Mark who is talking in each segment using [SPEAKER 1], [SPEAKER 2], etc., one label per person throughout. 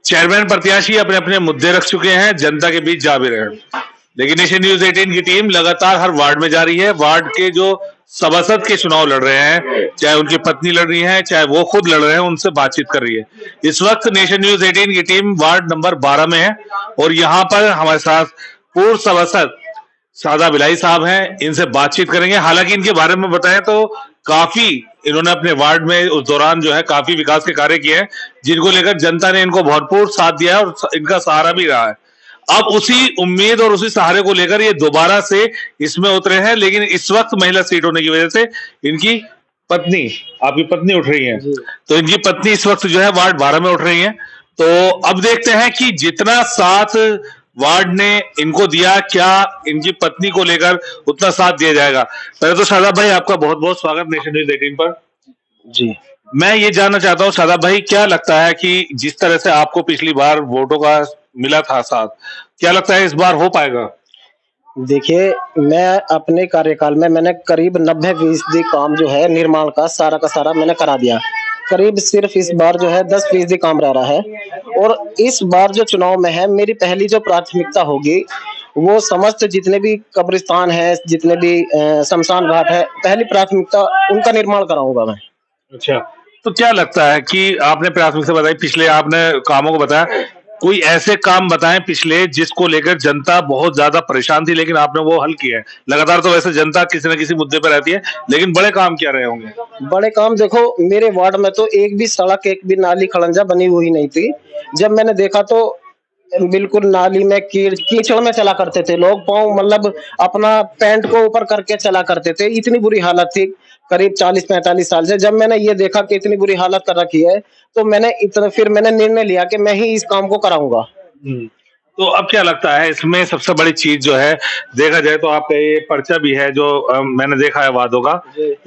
[SPEAKER 1] Chairman प्रत्याशी अपने अपने मुद्दे रख चुके हैं, जनता के बीच जा भी रहे हैं, लेकिन नेशन न्यूज 18 की टीम लगातार हर वार्ड में जा रही है। वार्ड के जो सभासद के चुनाव लड़ रहे हैं, चाहे उनकी पत्नी लड़ रही है, चाहे वो खुद लड़ रहे हैं, उनसे बातचीत कर रही है। इस वक्त नेशन न्यूज 18 की टीम वार्ड नंबर 12 में है और यहाँ पर हमारे साथ पूर्व सभासद सादा बिलाई साहब हैं, इनसे बातचीत करेंगे। हालांकि इनके बारे में बताएं तो काफी इन्होंने अपने वार्ड में उस दौरान जो है काफी विकास के कार्य किए हैं, जिनको लेकर जनता ने इनको भरपूर साथ दिया है और इनका सहारा भी रहा है। अब उसी उम्मीद और उसी सहारे को लेकर ये दोबारा से इसमें उतरे हैं, लेकिन इस वक्त महिला सीट होने की वजह से इनकी पत्नी, आपकी पत्नी उठ रही है, तो इनकी पत्नी इस वक्त जो है वार्ड 12 में उठ रही है। तो अब देखते हैं कि जितना साथ वार्ड ने इनको दिया, क्या इनकी पत्नी को लेकर उतना साथ दिया जाएगा। पहले तो शादाब भाई आपका बहुत बहुत स्वागत नेशन न्यूज 18 पर।
[SPEAKER 2] जी,
[SPEAKER 1] मैं ये जानना चाहता हूँ शादाब भाई, क्या लगता है कि जिस तरह से आपको पिछली बार वोटों का मिला था साथ, क्या लगता है इस बार हो पाएगा?
[SPEAKER 2] देखिए, मैं अपने कार्यकाल में मैंने करीब 90% काम जो है निर्माण का सारा मैंने करा दिया। करीब सिर्फ इस बार जो है 10% काम रह रहा है और इस बार जो चुनाव में है, मेरी पहली जो प्राथमिकता होगी वो समस्त जितने भी कब्रिस्तान है, जितने भी शमशान घाट है, पहली प्राथमिकता उनका निर्माण कराऊंगा मैं।
[SPEAKER 1] अच्छा, तो क्या लगता है कि आपने प्राथमिकता बताई, पिछले आपने कामों को बताया, कोई ऐसे काम बताएं पिछले जिसको लेकर जनता बहुत ज्यादा परेशान थी लेकिन आपने वो हल किया है। लगातार तो वैसे जनता किसी न किसी मुद्दे पर रहती है, लेकिन बड़े काम क्या रहे होंगे?
[SPEAKER 2] बड़े काम देखो, मेरे वार्ड में तो एक भी सड़क, एक भी नाली खड़ंजा बनी हुई नहीं थी। जब मैंने देखा तो बिल्कुल नाली में कीचड़ में चला करते थे लोग, पाँव मतलब अपना पैंट को ऊपर करके चला करते थे। इतनी बुरी हालत थी करीब 40-45 साल से। जब मैंने ये देखा कि इतनी बुरी हालत कर रखी है, तो फिर मैंने निर्णय लिया कि मैं ही इस काम को कराऊंगा।
[SPEAKER 1] तो अब क्या लगता है इसमें सबसे बड़ी चीज जो है, देखा जाए तो आपका ये पर्चा भी है जो मैंने देखा है वादों का।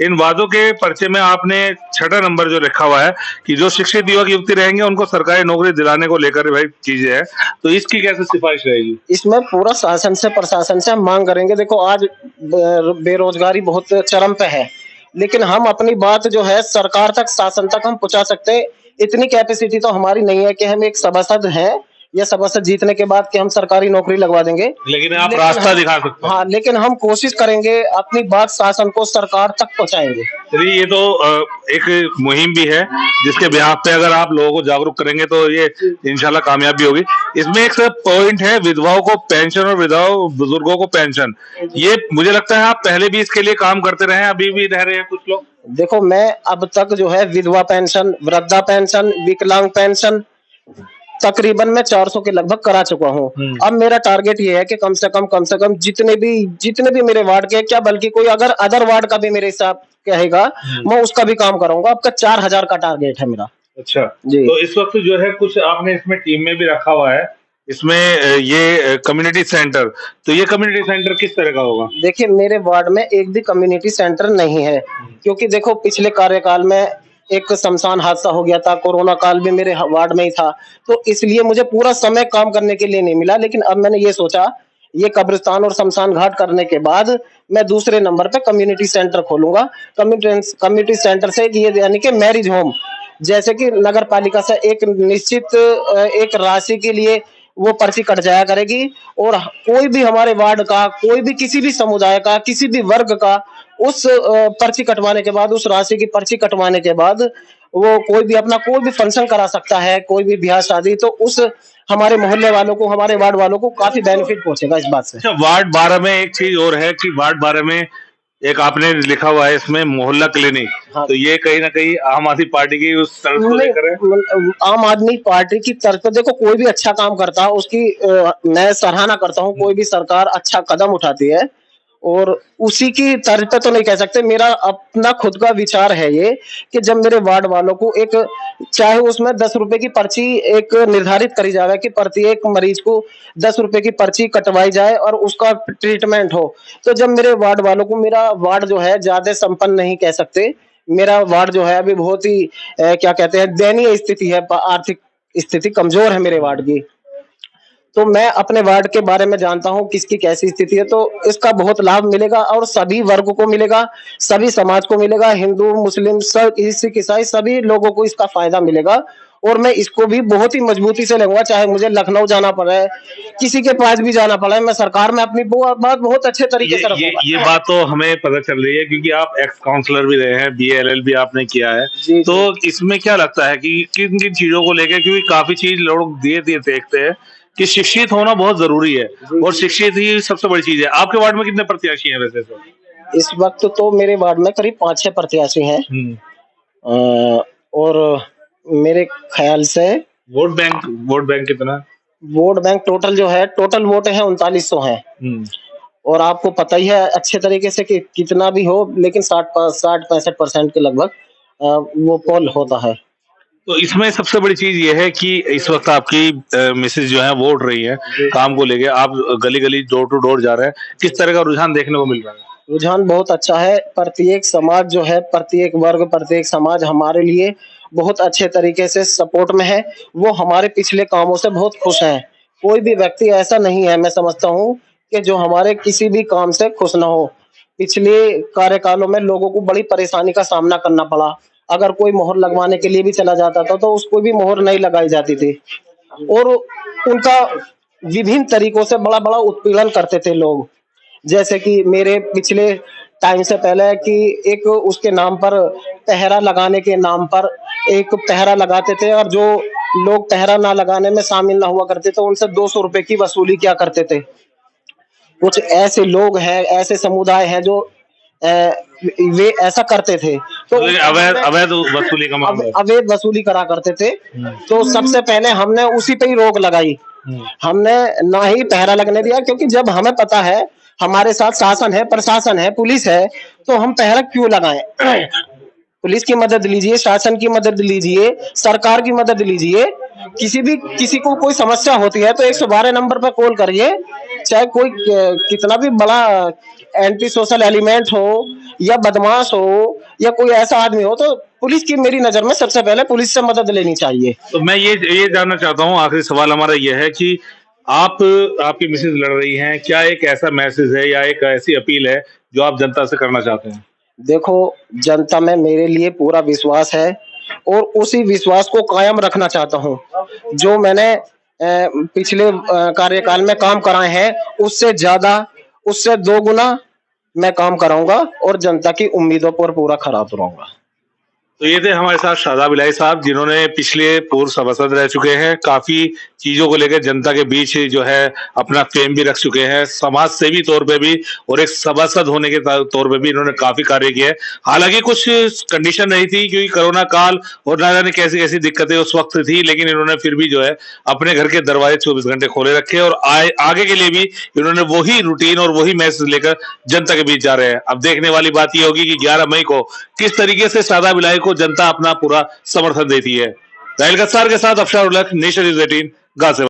[SPEAKER 1] इन वादों के पर्चे में आपने 6 नंबर जो लिखा हुआ है कि जो शिक्षित युवक युवती रहेंगे उनको सरकारी नौकरी दिलाने को लेकर भाई चीजें है, तो इसकी कैसे सिफारिश रहेगी?
[SPEAKER 2] इसमें पूरा शासन से, प्रशासन से हम मांग करेंगे। देखो, आज बेरोजगारी बहुत चरम पे है, लेकिन हम अपनी बात जो है सरकार तक, शासन तक हम पहुंचा सकते हैं। इतनी कैपेसिटी तो हमारी नहीं है कि हम एक सभासद हैं या सभासद जीतने के बाद कि हम सरकारी नौकरी लगवा देंगे,
[SPEAKER 1] लेकिन आप रास्ता दिखा सकते हैं।
[SPEAKER 2] हाँ, लेकिन हम कोशिश करेंगे, अपनी बात शासन को, सरकार तक पहुंचाएंगे।
[SPEAKER 1] चलिए, ये तो एक मुहिम भी है जिसके बिहाफ पे अगर आप लोगों को जागरूक करेंगे तो ये इंशाल्लाह कामयाब भी होगी। इसमें एक पॉइंट है, विधवाओं को पेंशन और विधवाओं बुजुर्गों को पेंशन। ये मुझे लगता है आप पहले भी इसके लिए काम करते रहे हैं, अभी भी रह रहे हैं कुछ लोग।
[SPEAKER 2] देखो, मैं अब तक जो है विधवा पेंशन, वृद्धा पेंशन, विकलांग पेंशन तकरीबन मैं 400 के लगभग करा चुका हूँ। अब मेरा टारगेट ये है कि कम से कम जितने भी मेरे वार्ड के, क्या बल्कि कोई अगर अदर वार्ड का भी मेरे हिसाब कहेगा, मैं उसका भी काम कराऊंगा। आपका 4000 का टारगेट है मेरा।
[SPEAKER 1] अच्छा
[SPEAKER 2] जी,
[SPEAKER 1] तो इस वक्त जो है कुछ आपने इसमें टीम में भी रखा हुआ है, इसमें ये कम्युनिटी सेंटर, तो ये कम्युनिटी सेंटर किस तरह का होगा?
[SPEAKER 2] देखिए, मेरे वार्ड में एक भी कम्युनिटी सेंटर नहीं है, क्योंकि देखो पिछले कार्यकाल में एक शमशान हादसा हो गया था, कोरोना काल भी मेरे वार्ड में ही था, तो इसलिए मुझे पूरा समय काम करने के लिए नहीं मिला। लेकिन अब मैंने ये सोचा, ये कब्रिस्तान और शमशान घाट करने के बाद मैं दूसरे नंबर पे कम्युनिटी सेंटर खोलूंगा। कम्युनिटी सेंटर से ये यानी कि मैरिज होम, जैसे कि नगर पालिका से एक निश्चित एक राशि के लिए वो पर्ची कट जाया करेगी, और कोई भी हमारे वार्ड का, कोई भी किसी भी समुदाय का, किसी भी वर्ग का, उस पर्ची कटवाने के बाद, उस राशि की पर्ची कटवाने के बाद वो कोई भी अपना कोई भी फंक्शन करा सकता है, कोई भी ब्याह शादी। तो उस हमारे मोहल्ले वालों को, हमारे वार्ड वालों को काफी बेनिफिट पहुंचेगा इस बात से।
[SPEAKER 1] अच्छा, वार्ड 12 में एक चीज और है कि वार्ड 12 में एक आपने लिखा हुआ है इसमें मोहल्ला क्लिनिक। हाँ। तो ये कहीं ना कहीं आम आदमी पार्टी की उस तरफ को लेकर है।
[SPEAKER 2] आम आदमी पार्टी की तरफ से देखो, कोई भी अच्छा काम करता है उसकी मैं सराहना करता हूँ। कोई भी सरकार अच्छा कदम उठाती है और उसी की तर्ज पे तो नहीं कह सकते। मेरा अपना खुद का विचार है ये कि जब मेरे वार्ड वालों को एक, चाहे उसमें 10 रुपए की पर्ची एक निर्धारित करी जाए कि प्रत्येक मरीज को 10 रुपए की पर्ची कटवाई जाए और उसका ट्रीटमेंट हो, तो जब मेरे वार्ड वालों को, मेरा वार्ड जो है ज्यादा संपन्न नहीं कह सकते, मेरा वार्ड जो है अभी बहुत ही क्या कहते हैं, दयनीय स्थिति है, आर्थिक स्थिति कमजोर है मेरे वार्ड की। तो मैं अपने वार्ड के बारे में जानता हूँ किसकी कैसी स्थिति है, तो इसका बहुत लाभ मिलेगा और सभी वर्ग को मिलेगा, सभी समाज को मिलेगा, हिंदू मुस्लिम सब सिख ईसाई सभी लोगों को इसका फायदा मिलेगा। और मैं इसको भी बहुत ही मजबूती से लूंगा, चाहे मुझे लखनऊ जाना पड़े, किसी के पास भी जाना पड़े, मैं सरकार में अपनी बात बहुत अच्छे तरीके से रखूंगा।
[SPEAKER 1] ये बात तो हमें पता चल रही है क्योंकि आप एक्स काउंसलर भी रहे हैं, बीए एलएल भी आपने किया है।
[SPEAKER 2] जी,
[SPEAKER 1] तो इसमें क्या लगता है कि किन किन चीजों को लेकर, क्योंकि काफी चीज लोग दिए देखते हैं कि शिक्षित होना बहुत जरूरी है और शिक्षित ही सबसे बड़ी चीज है। आपके वार्ड में कितने प्रत्याशी हैं वैसे तो?
[SPEAKER 2] इस वक्त तो मेरे वार्ड में करीब 5-6 प्रत्याशी हैं। और मेरे ख्याल से
[SPEAKER 1] वोट बैंक कितना?
[SPEAKER 2] वोट बैंक टोटल जो है, टोटल वोट है 3900 है। और आपको पता ही है अच्छे तरीके से कि कितना भी हो, लेकिन 60-65% के लगभग वो पोल होता है।
[SPEAKER 1] तो इसमें सबसे बड़ी चीज ये है कि इस वक्त आपकी मिसेज जो है वो उठ रही है काम को लेके, आप गली गली डोर टू डोर जा रहे हैं, किस तरह का रुझान देखने को मिल रहा है?
[SPEAKER 2] रुझान बहुत अच्छा है। प्रत्येक समाज जो है, प्रत्येक वर्ग, प्रत्येक समाज हमारे लिए बहुत अच्छे तरीके से सपोर्ट में है। वो हमारे पिछले कामों से बहुत खुश हैं। कोई भी व्यक्ति ऐसा नहीं है, मैं समझता हूँ, कि जो हमारे किसी भी काम से खुश ना हो। पिछले कार्यकालों में लोगों को बड़ी परेशानी का सामना करना पड़ा। अगर कोई मोहर लगवाने के लिए भी चला जाता था तो उसको भी मोहर नहीं लगाई जाती थी और उनका विभिन्न तरीकों से बड़ा उत्पीड़न करते थे लोग। जैसे कि मेरे पिछले टाइम से पहले कि एक उसके नाम पर पहरा लगाने के नाम पर एक पहरा लगाते थे, और जो लोग पहरा ना लगाने में शामिल ना हुआ करते थे उनसे 200 रुपए की वसूली किया करते थे। कुछ ऐसे लोग हैं, ऐसे समुदाय हैं जो वे ऐसा करते थे। तो
[SPEAKER 1] अवैध वसूली का मामला,
[SPEAKER 2] अवैध वसूली करा करते थे। तो सबसे पहले हमने उसी पे ही रोक लगाई। हमने ना ही पहरा लगने दिया, क्योंकि जब हमें पता है हमारे साथ शासन है, प्रशासन है, पुलिस है, तो हम पहरा क्यों लगाएं? पुलिस की मदद लीजिए, शासन की मदद लीजिए, सरकार की मदद लीजिए। किसी को कोई समस्या होती है तो 112 नंबर पर कॉल करिए। चाहे कोई कितना भी बड़ा एंटी सोशल एलिमेंट हो या बदमाश हो या कोई ऐसा आदमी हो, तो पुलिस की मेरी नजर में सबसे पहले पुलिस से मदद लेनी चाहिए।
[SPEAKER 1] तो मैं ये जानना चाहता हूँ, आखिरी सवाल हमारा ये है कि आपकी मिसेज लड़ रही हैं, क्या एक ऐसा मैसेज है या एक ऐसी अपील है जो आप जनता से करना चाहते हैं?
[SPEAKER 2] देखो, जनता में मेरे लिए पूरा विश्वास है और उसी विश्वास को कायम रखना चाहता हूँ। जो मैंने पिछले कार्यकाल में काम कराए हैं, उससे ज्यादा, उससे 2 गुना मैं काम कराऊंगा और जनता की उम्मीदों पर पूरा खरा उतरूंगा।
[SPEAKER 1] तो ये थे हमारे साथ शादाब इलाही साहब, जिन्होंने पिछले पूर्व सभासद रह चुके हैं, काफी चीजों को लेकर जनता के बीच जो है अपना फेम भी रख चुके हैं, समाज सेवी तौर पे भी और एक सभासद होने के तौर पे भी इन्होंने काफी कार्य किया है। हालांकि कुछ कंडीशन रही थी क्योंकि कोरोना काल और ना जाने कैसी कैसी दिक्कतें उस वक्त थी, लेकिन इन्होंने फिर भी जो है अपने घर के दरवाजे 24 घंटे खोले रखे और आगे के लिए भी इन्होंने वही रूटीन और वही मैसेज लेकर जनता के बीच जा रहे हैं। अब देखने वाली बात यह होगी कि 11 मई को किस तरीके से शादाब इलाही को जनता अपना पूरा समर्थन देती है। राहिल गस्सार के साथ अफशार उल हक, नेशन न्यूज़ 18, गाजियाबाद।